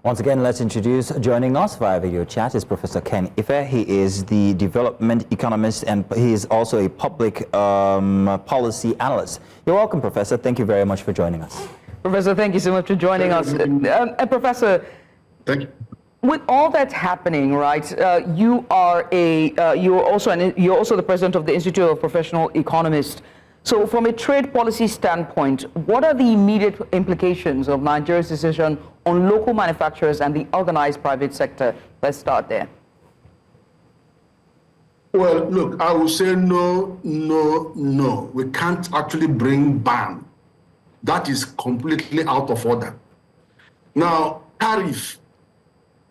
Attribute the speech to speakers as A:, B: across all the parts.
A: Once again, let's introduce, joining us via video chat is Professor Ken Ife. He is the development economist and he is also a public policy analyst. You're welcome, Professor. Thank you very much for joining us.
B: Professor, thank you so much for joining us. Professor,
C: thank you.
B: With all that's happening, right? You're also the president of the Institute of Professional Economists. So, from a trade policy standpoint, what are the immediate implications of Nigeria's decision on local manufacturers and the organized private sector? Let's start there.
C: Well, look, I will say no. We can't actually bring ban. That is completely out of order. Now, tariff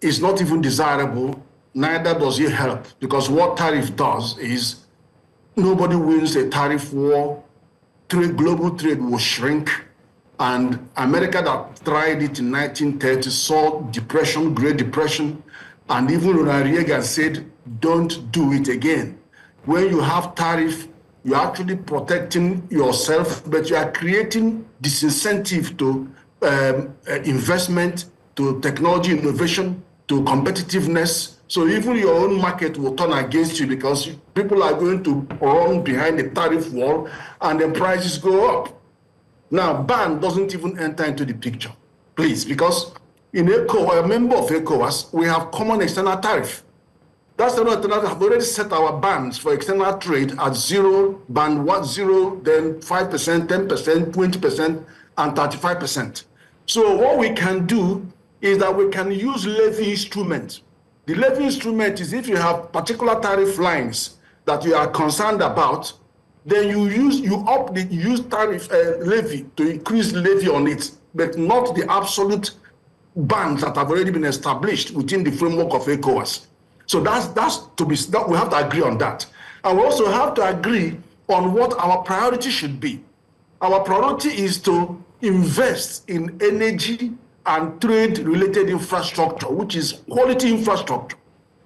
C: is not even desirable, neither does it help, because what tariff does is nobody wins a tariff war. Global trade will shrink, and America that tried it in 1930 saw depression, Great Depression, and even Ronald Reagan said, don't do it again. When you have tariff, you're actually protecting yourself, but you are creating disincentive to investment, to technology innovation, to competitiveness. So even your own market will turn against you because people are going to run behind the tariff wall and then prices go up. Now, ban doesn't even enter into the picture, please, because in ECOWAS, a member of ECOWAS, we have common external tariff. That's the one that have already set our bans for external trade at zero, ban 0, then 5%, 10%, 20%, and 35%. So what we can do is that we can use levy instruments. The levy instrument is if you have particular tariff lines that you are concerned about, then you use tariff levy to increase levy on it, but not the absolute bans that have already been established within the framework of ECOWAS. So we have to agree on that. And we also have to agree on what our priority should be. Our priority is to invest in energy and trade-related infrastructure, which is quality infrastructure.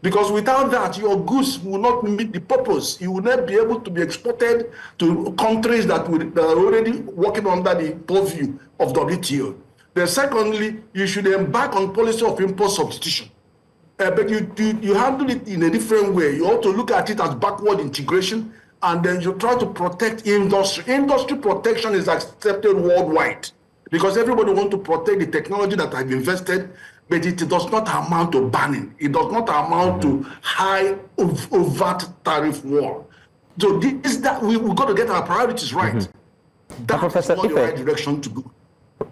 C: Because without that, your goods will not meet the purpose. You will not be able to be exported to countries that are already working under the purview of WTO. Then secondly, you should embark on policy of import substitution. But you handle it in a different way. You ought to look at it as backward integration, and then you try to protect industry. Industry protection is accepted worldwide, because everybody wants to protect the technology that I've invested, but it does not amount to banning. It does not amount to high overt tariff war. So we've got to get our priorities right. That's not the right direction to go.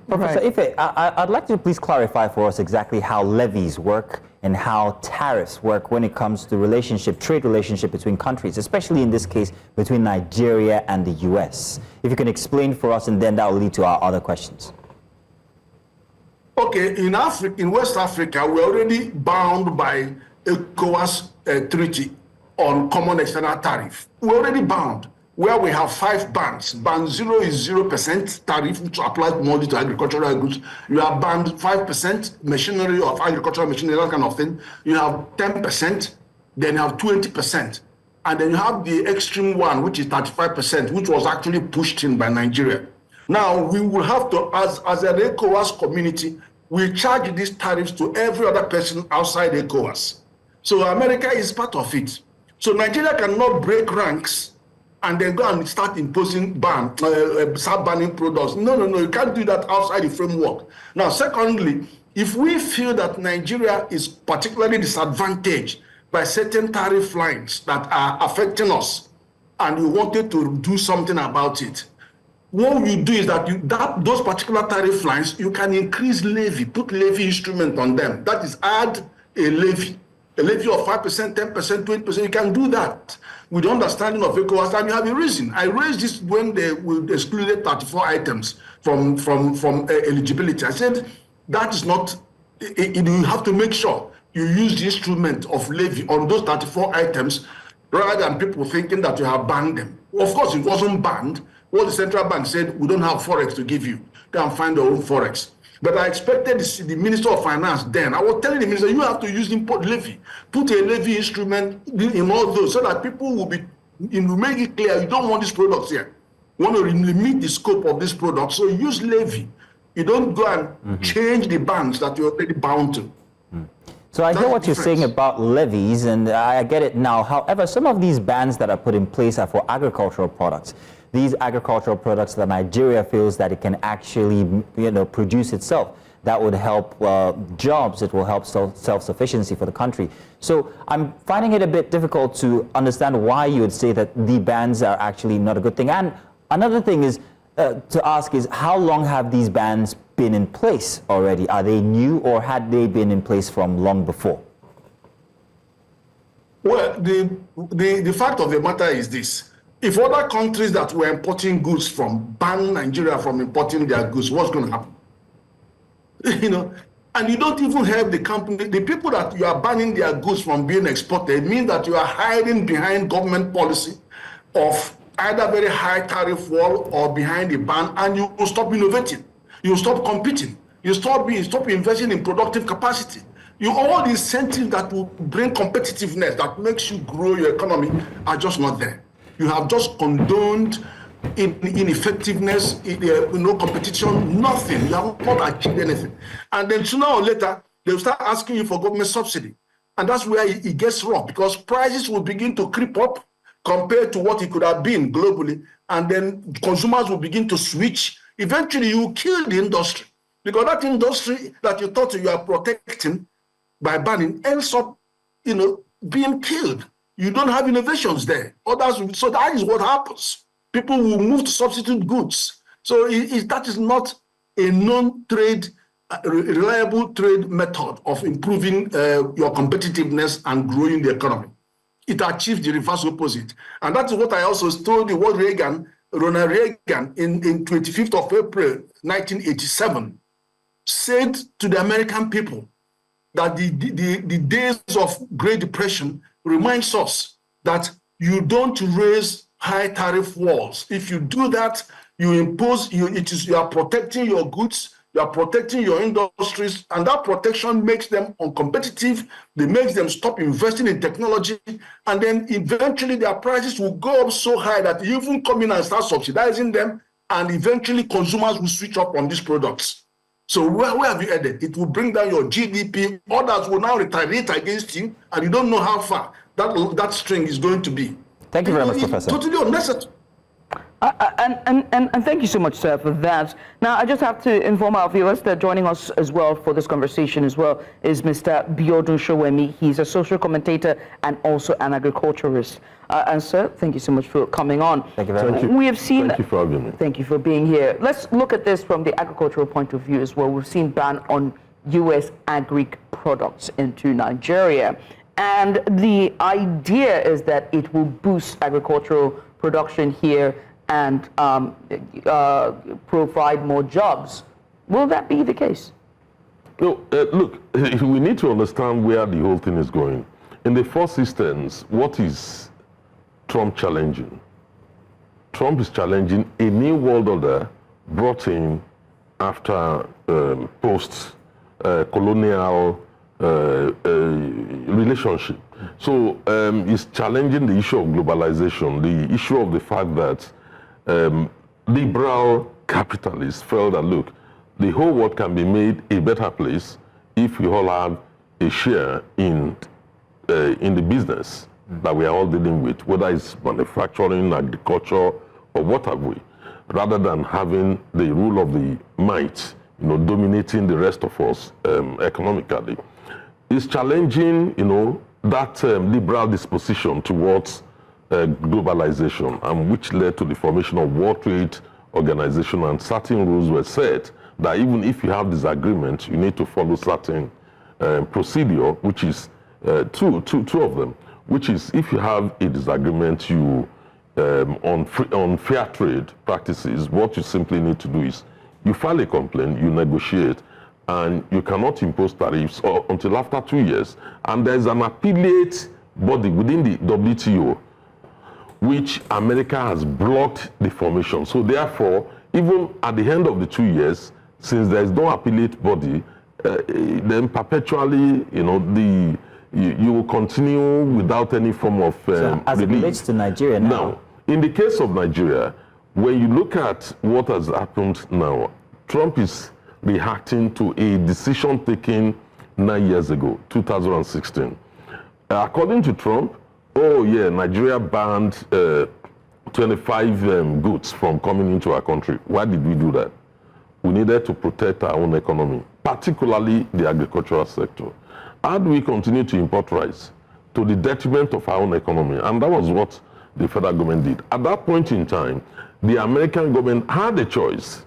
A: Professor Ife, I'd like you to please clarify for us exactly how levies work and how tariffs work when it comes to trade relationship between countries, especially in this case between Nigeria and the US. If you can explain for us, and then that will lead to our other questions.
C: Okay, in West Africa, we're already bound by ECOWAS treaty on common external tariff. We're already bound, where we have 5 bans. Ban 0 is 0% tariff, which applies only to agricultural goods. You have banned 5% machinery of agricultural machinery, that kind of thing. You have 10%, then you have 20%. And then you have the extreme one, which is 35%, which was actually pushed in by Nigeria. Now, we will have to, as an ECOWAS community, we charge these tariffs to every other person outside ECOWAS. So America is part of it. So Nigeria cannot break ranks and then go and start imposing start banning products. No, you can't do that outside the framework. Now, secondly, if we feel that Nigeria is particularly disadvantaged by certain tariff lines that are affecting us, and we wanted to do something about it, what we do is that those particular tariff lines, you can increase levy, put levy instrument on them. That is, add a levy of 5%, 10%, 20%. You can do that with the understanding of ECOWAS, and you have a reason. I raised this when they excluded 34 items from eligibility. I said that is not. You have to make sure you use the instrument of levy on those 34 items, rather than people thinking that you have banned them. Of course, it wasn't banned. What the central bank said, we don't have forex to give you. Go and find your own forex. But I expected the Minister of Finance then. I was telling the minister, you have to use import levy. Put a levy instrument in all those so that people will be, make it clear, you don't want these products here. You want to limit the scope of this product. So use levy You don't go and change the bans that you're already bound to.
A: So I hear
C: That's
A: what
C: the
A: you're saying
C: difference.
A: about levies, and I get it now. However, some of these bans that are put in place are for agricultural products. These agricultural products that Nigeria feels that it can actually, produce itself. That would help jobs. It will help self-sufficiency for the country. So I'm finding it a bit difficult to understand why you would say that the bans are actually not a good thing. And another thing is to ask is, how long have these bans been in place already? Are they new, or had they been in place from long before?
C: Well, the fact of the matter is this. If other countries that were importing goods from ban Nigeria from importing their goods, what's going to happen? And you don't even have the company, the people that you are banning their goods from being exported, means that you are hiding behind government policy of either very high tariff wall or behind the ban, and you will stop innovating. You will stop competing. You stop investing in productive capacity. All the incentives that will bring competitiveness, that makes you grow your economy, are just not there. You have just condoned ineffectiveness, competition, nothing. You have not achieved anything. And then sooner or later, they'll start asking you for government subsidy. And that's where it gets wrong, because prices will begin to creep up compared to what it could have been globally. And then consumers will begin to switch. Eventually, you kill the industry, because that industry that you thought you are protecting by banning ends up, being killed. You don't have innovations there. So that is what happens. People will move to substitute goods. So that is not a non-trade, reliable trade method of improving your competitiveness and growing the economy. It achieves the reverse opposite. And that's what I also told you, what Ronald Reagan, in 25th of April, 1987, said to the American people, that the days of Great Depression reminds us that you don't raise high tariff walls. If you do that, you are protecting your goods, you are protecting your industries, and that protection makes them uncompetitive. It makes them stop investing in technology, and then eventually their prices will go up so high that you even come in and start subsidizing them, and eventually consumers will switch up on these products. So where have you headed? It will bring down your GDP. Others will now retaliate against you, and you don't know how far that string is going to be.
A: Thank you very much, Professor.
C: Totally unnecessary.
B: And thank you so much, sir, for that. Now, I just have to inform our viewers that joining us as well for this conversation as well is Mr. Biodun Showemi. He's a social commentator and also an agriculturalist. And sir, thank you so much for coming on.
A: Thank you very much.
B: We have seen.
D: Thank you for having me.
B: Thank you for being here. Let's look at this from the agricultural point of view as well. We've seen ban on U.S. agri products into Nigeria. And the idea is that it will boost agricultural production here and provide more jobs. Will that be the case?
D: No, look, we need to understand where the whole thing is going. In the first instance, what is Trump challenging? Trump is challenging a new world order brought in after post-colonial relationship. So it's challenging the issue of globalization, the issue of the fact that liberal capitalists felt that, look, the whole world can be made a better place if we all have a share in the business that we are all dealing with, whether it's manufacturing, agriculture, or what have we, rather than having the rule of the might, dominating the rest of us economically. It's challenging, that liberal disposition towards globalization, and which led to the formation of World Trade Organization, and certain rules were set that even if you have disagreement, you need to follow certain procedure, which is two of them, which is if you have a disagreement on fair trade practices, what you simply need to do is you file a complaint, you negotiate, and you cannot impose tariffs until after 2 years. And there's an appellate body within the WTO, which America has blocked the formation. So therefore, even at the end of the 2 years, since there is no appellate body, then perpetually, you will continue without any form of
A: So as it relates to Nigeria
D: now, in the case of Nigeria, when you look at what has happened now, Trump is reacting to a decision taken 9 years ago, 2016. According to Trump, oh yeah, Nigeria banned 25 goods from coming into our country. Why did we do that? We needed to protect our own economy, particularly the agricultural sector. How do we continue to import rice to the detriment of our own economy? And that was what the federal government did. At that point in time, the American government had a choice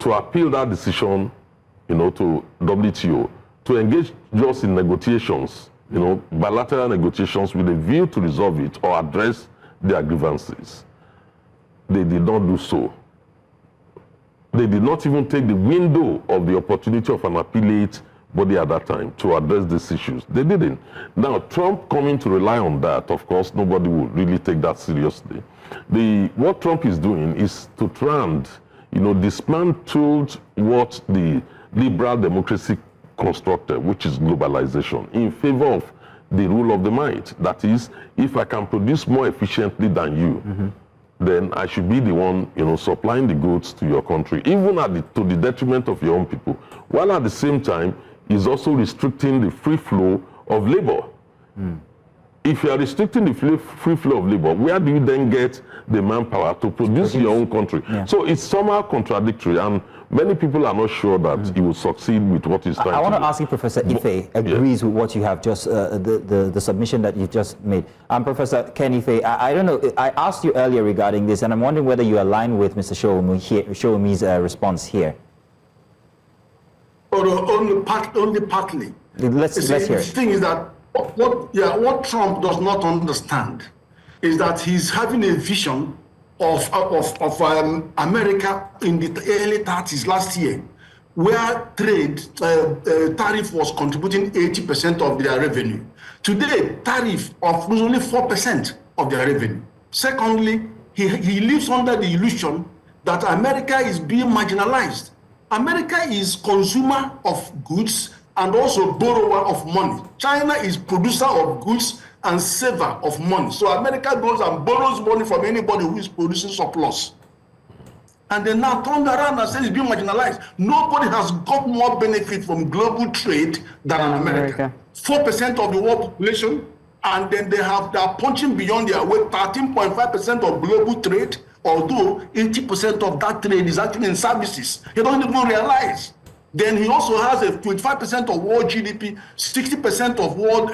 D: to appeal that decision, to WTO, to engage just in negotiations, bilateral negotiations with a view to resolve it or address their grievances. They did not do so. They did not even take the window of the opportunity of an appellate body at that time to address these issues. They didn't. Now, Trump coming to rely on that, of course, nobody would really take that seriously. What Trump is doing is to try and, dismantle what the liberal democracy constructed, which is globalization, in favor of the rule of the might. That is, if I can produce more efficiently than you, then I should be the one, supplying the goods to your country, even to the detriment of your own people, while at the same time, is also restricting the free flow of labor. If you are restricting the free flow of labor, where do you then get the manpower to produce your own country? Yeah. So it's somehow contradictory, and many people are not sure that he will succeed with what he's trying to do.
A: I want to ask you, Professor Ife agrees with what you have just, the submission that you've just made. Professor Ken Ife, I don't know, I asked you earlier regarding this, and I'm wondering whether you align with Mr. Showomi's response here.
C: Only partly.
A: Let's hear it.
C: The thing is that what Trump does not understand is that he's having a vision of America in the early 30s last year, where tariff was contributing 80% of their revenue. Today, tariff of only 4% of their revenue. Secondly, he lives under the illusion that America is being marginalized. America is consumer of goods and also borrower of money. China is producer of goods and saver of money. So America goes and borrows money from anybody who is producing surplus. And then now turn around and say it's being marginalized. Nobody has got more benefit from global trade than America. 4% of the world population, and then they are punching beyond their weight, 13.5% of global trade, although 80% of that trade is actually in services. He doesn't even realize. Then he also has a 25% of world GDP, 60% of world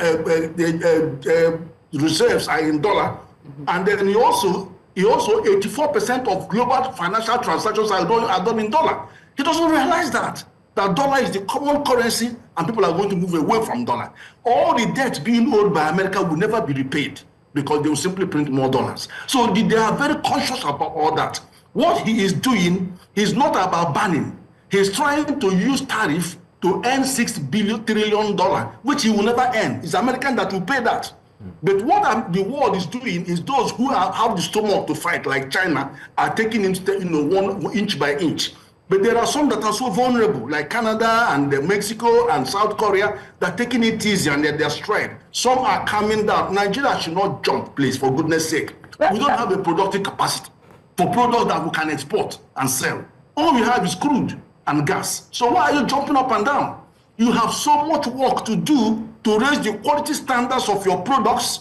C: reserves are in dollar, and then he also 84% of global financial transactions are done in dollar. He doesn't realize that dollar is the common currency, and people are going to move away from dollar. All the debt being owed by America will never be repaid because they will simply print more dollars. So they are very conscious about all that. What he is doing is not about banning. He's trying to use tariff to earn $6 trillion, which he will never earn. It's American that will pay that. But what the world is doing is those who have the stomach to fight, like China, are taking it, one inch by inch. But there are some that are so vulnerable, like Canada and Mexico and South Korea, that are taking it easy and they're straight. Some are coming down. Nigeria should not jump, please, for goodness sake. We don't have a productive capacity for products that we can export and sell. All we have is crude and gas. So why are you jumping up and down? You have so much work to do to raise the quality standards of your products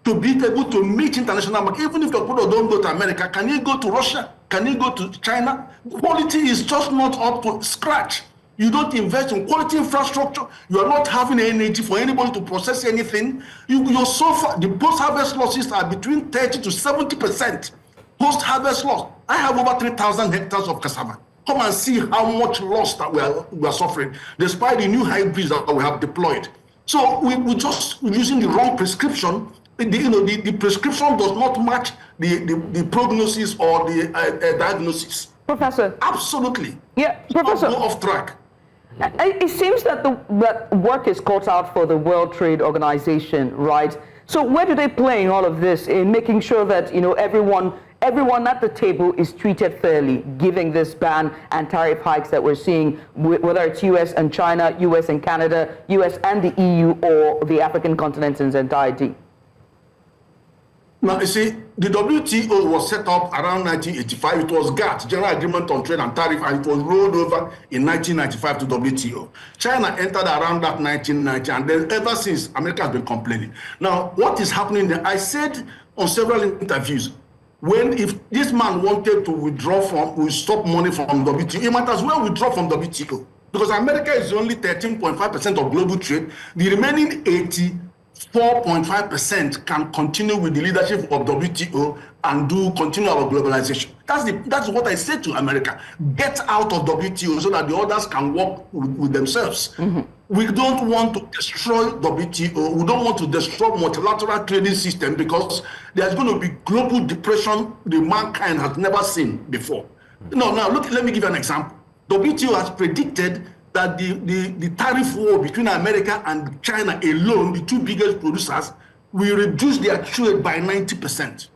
C: to be able to meet international market. Even if your product don't go to America, can you go to Russia? Can you go to China? Quality is just not up to scratch. You don't invest in quality infrastructure. You are not having energy for anybody to process anything. You're so far, the post-harvest losses are between 30 to 70% post-harvest loss. I have over 3,000 hectares of cassava. Come and see how much loss that we are suffering, despite the new hybrids that we have deployed. So we're just using the wrong prescription. The prescription does not match the prognosis or the diagnosis.
B: Professor.
C: Absolutely.
B: Yeah, Professor.
C: Go off track.
B: It seems that that work is cut out for the World Trade Organization, right? So where do they play in all of this, in making sure that everyone at the table is treated fairly, giving this ban and tariff hikes that we're seeing, whether it's US and China, US and Canada, US and the EU, or the African continent in its entirety?
C: Now, you see, the WTO was set up around 1985. It was GATT, General Agreement on Trade and Tariff, and it was rolled over in 1995 to WTO. China entered around that 1990, and then ever since, America has been complaining. Now, what is happening there? I said on several interviews, if this man wanted to will stop money from WTO, he might as well withdraw from WTO. Because America is only 13.5% of global trade. The remaining 84.5% can continue with the leadership of WTO and continue our globalization. That's what I said to America. Get out of WTO so that the others can work with themselves. Mm-hmm. We don't want to destroy WTO. We don't want to destroy multilateral trading system because there's going to be global depression the mankind has never seen before. No, now look, let me give you an example. WTO has predicted that the tariff war between America and China alone, the two biggest producers, will reduce their trade by 90%.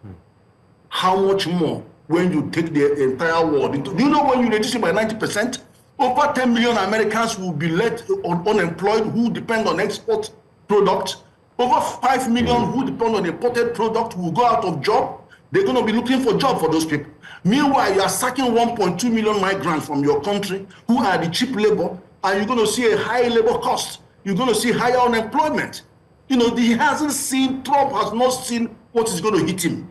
C: How much more when you take the entire world into? Do you know when you reduce it by 90%? Over 10 million Americans will be left unemployed who depend on export products. Over 5 million who depend on imported product will go out of job. They're going to be looking for job for those people. Meanwhile, you are sacking 1.2 million migrants from your country who are the cheap labor, and you're going to see a high labor cost. You're going to see higher unemployment. You know, Trump has not seen what is going to hit him.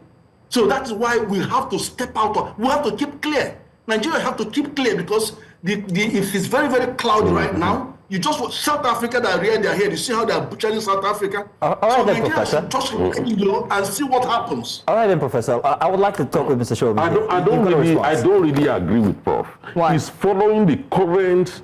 C: So that's why we have to step out. We have to keep clear. Nigeria have to keep clear because if it's very, very cloudy right now, you just watch South Africa that rear their head. You see how they are butchering South Africa.
A: All right,
C: so
A: then, Professor.
C: Just and see what happens.
A: All right, then, Professor. I would like to talk with Mr. Shobi.
D: I don't really agree with Prof.
B: Why?
D: He's following the current,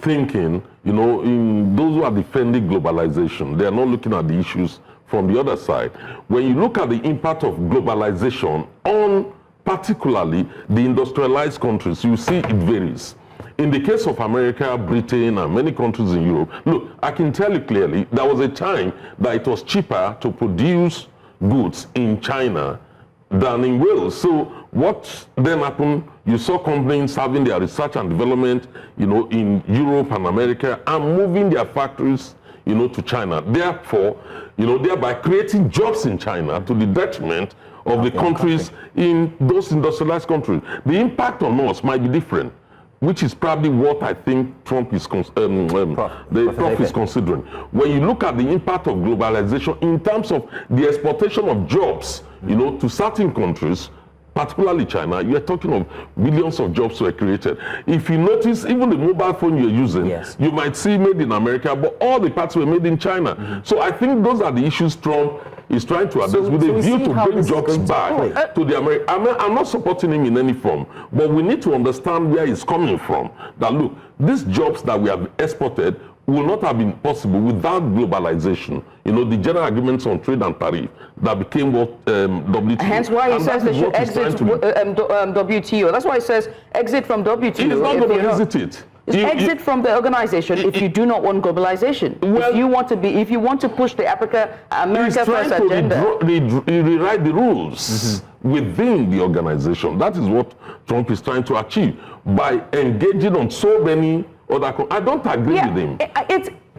D: thinking, in those who are defending globalization. They are not looking at the issues from the other side. When you look at the impact of globalization on particularly the industrialized countries, you see it varies. In the case of America, Britain, and many countries in Europe, look, I can tell you clearly, there was a time that it was cheaper to produce goods in China than in Wales. So what then happened, you saw companies having their research and development, in Europe and America, and moving their factories, to China. Therefore, thereby creating jobs in China to the detriment of the countries in those industrialized countries. The impact on us might be different, which is probably what I think Trump is considering. When you look at the impact of globalization in terms of the exportation of jobs, to certain countries, particularly China, you're talking of millions of jobs were created. If you notice, even the mobile phone you're using, you might see made in America, but all the parts were made in China. So I think those are the issues Trump is trying to address with a view to bring jobs back to the American. I'm not supporting him in any form, but we need to understand where he's coming from. That look, these jobs that we have exported will not have been possible without globalization. The general agreements on trade and tariff that became what WTO.
B: Hence why he says they should exit WTO. That's why he says exit from WTO.
D: He's not going to exit it.
B: Exit from the organization if you do not want globalization. Well, if you want to push the America First agenda.
D: Rewrite the rules within the organization. That is what Trump is trying to achieve by engaging on so many other. I don't agree with him.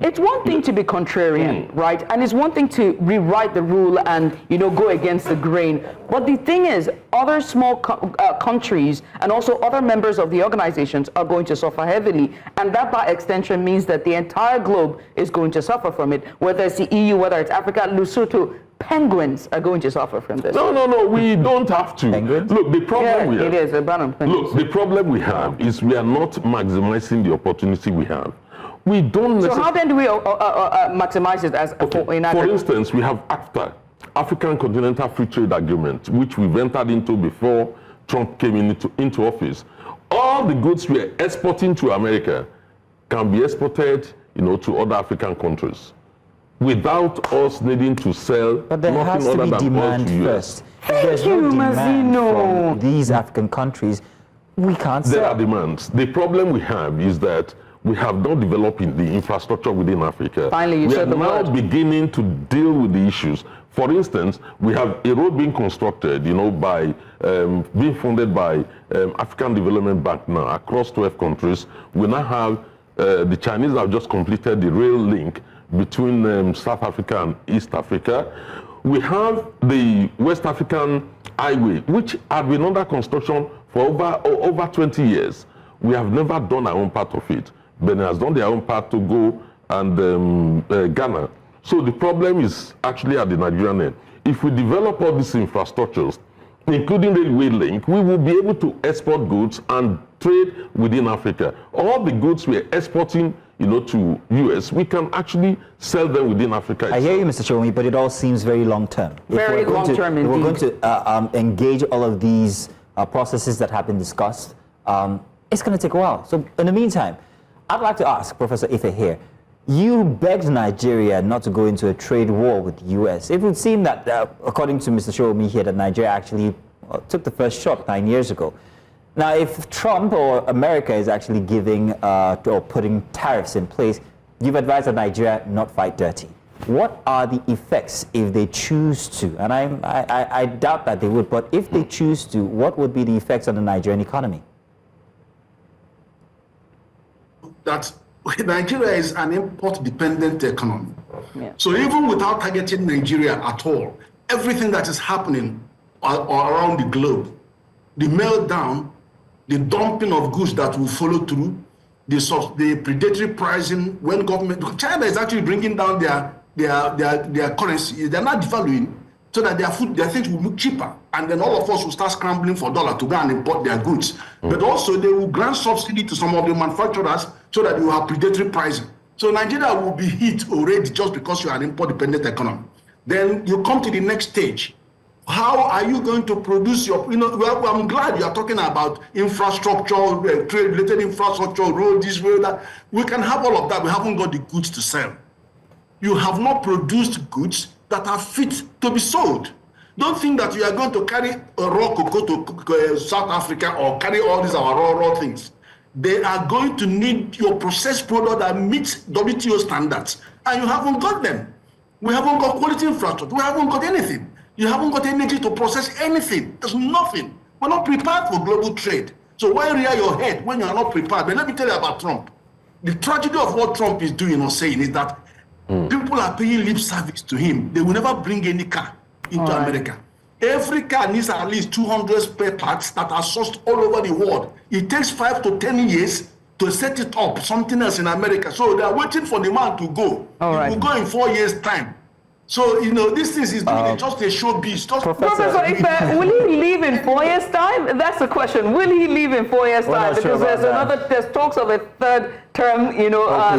B: It's one thing to be contrarian, right? And it's one thing to rewrite the rule and go against the grain. But the thing is, other small countries and also other members of the organizations are going to suffer heavily, and that by extension means that the entire globe is going to suffer from it. Whether it's the EU, whether it's Africa, Lesotho, penguins are going to suffer from this.
D: No, we don't have to.
A: Penguins?
D: Look, the problem we have.
B: It is a ban on penguins.
D: Look, the problem we have is we are not maximizing the opportunity we have. We don't.
B: So how then do we maximize it as in Africa?
D: For instance, we have ACTA, African Continental Free Trade Agreement, which we've entered into before Trump came into office. All the goods we are exporting to America can be exported, to other African countries without us needing to sell.
A: But there has to be demand first. If there's no demand from these African countries, we can't sell.
D: There are demands. The problem we have is that we have not developed the infrastructure within Africa.
B: Finally,
D: we are now beginning to deal with the issues. For instance, we have a road being constructed, by being funded by African Development Bank now across 12 countries. We now have the Chinese have just completed the rail link between South Africa and East Africa. We have the West African Highway, which had been under construction for over 20 years. We have never done our own part of it. Benin has done their own part, Togo and Ghana. So the problem is actually at the Nigerian end. If we develop all these infrastructures, including railway link, we will be able to export goods and trade within Africa. All the goods we're exporting, to US, we can actually sell them within Africa itself.
A: I hear you, Mr. Chiromi, but it all seems very long-term.
B: Very long-term indeed.
A: If we're going to engage all of these processes that have been discussed, it's going to take a while. So in the meantime, I'd like to ask Professor Ife here, you begged Nigeria not to go into a trade war with the US. It would seem that, according to Mr. Chiromi here, that Nigeria actually took the first shot 9 years ago. Now, if Trump or America is actually giving or putting tariffs in place, you've advised that Nigeria not fight dirty. What are the effects if they choose to? And I doubt that they would, but if they choose to, what would be the effects on the Nigerian economy?
C: That Nigeria is an import-dependent economy.
B: Yeah.
C: So even without targeting Nigeria at all, everything that is happening around the globe, the meltdown, the dumping of goods that will follow through, the predatory pricing, when government, China is actually bringing down their currency, they're not devaluing, so that their things will look cheaper, and then all of us will start scrambling for dollar to go and import their goods. But also they will grant subsidy to some of the manufacturers so that you have predatory pricing. So Nigeria will be hit already just because you are an import-dependent economy. Then you come to the next stage. How are you going to produce your, well, I'm glad you are talking about infrastructure, trade-related infrastructure, road, this, road, that. We can have all of that. We haven't got the goods to sell. You have not produced goods that are fit to be sold. Don't think that you are going to carry a raw cocoa to South Africa or carry all these our raw things. They are going to need your processed product that meets WTO standards, and you haven't got them. We haven't got quality infrastructure. We haven't got anything. You haven't got energy to process anything. There's nothing. We're not prepared for global trade. So why rear your head when you are not prepared? But let me tell you about Trump. The tragedy of what Trump is doing or saying is that people are paying lip service to him. They will never bring any car into America. Every car needs at least 200 spare parts that are sourced all over the world. It takes 5 to 10 years to set it up, something else in America. So they are waiting for the man to go. He will go in 4 years' time. So, this thing is doing just a showbiz.
B: Professor Ife, will he leave in 4 years' time? That's the question. Will he leave in 4 years' time? Because there's talks of a third term,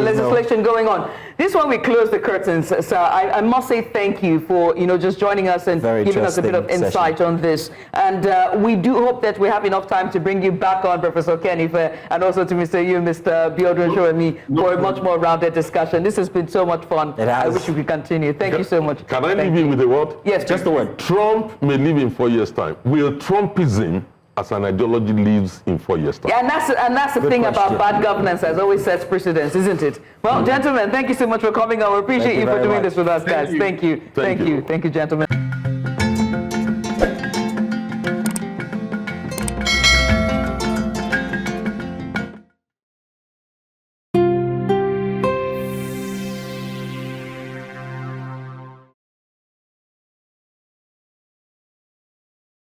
B: legislation going on. This one we close the curtains, sir. I must say thank you for, just joining us and giving us a bit of insight on this. And we do hope that we have enough time to bring you back on, Professor Ken Ife, and also to Mr. Biodun Chiromi for a much more rounded discussion. This has been so much fun. I wish we could continue. Thank you so much.
D: Can I leave you with a word?
B: Yes,
D: just the word. Trump may live in 4 years' time. Will Trumpism as an ideology lives in 4 years' time?
B: Yeah, and that's the thing about bad governance, as always sets precedence, isn't it? Well, gentlemen, thank you so much for coming on. We appreciate you for doing this with us, guys. Thank you. Thank you, gentlemen.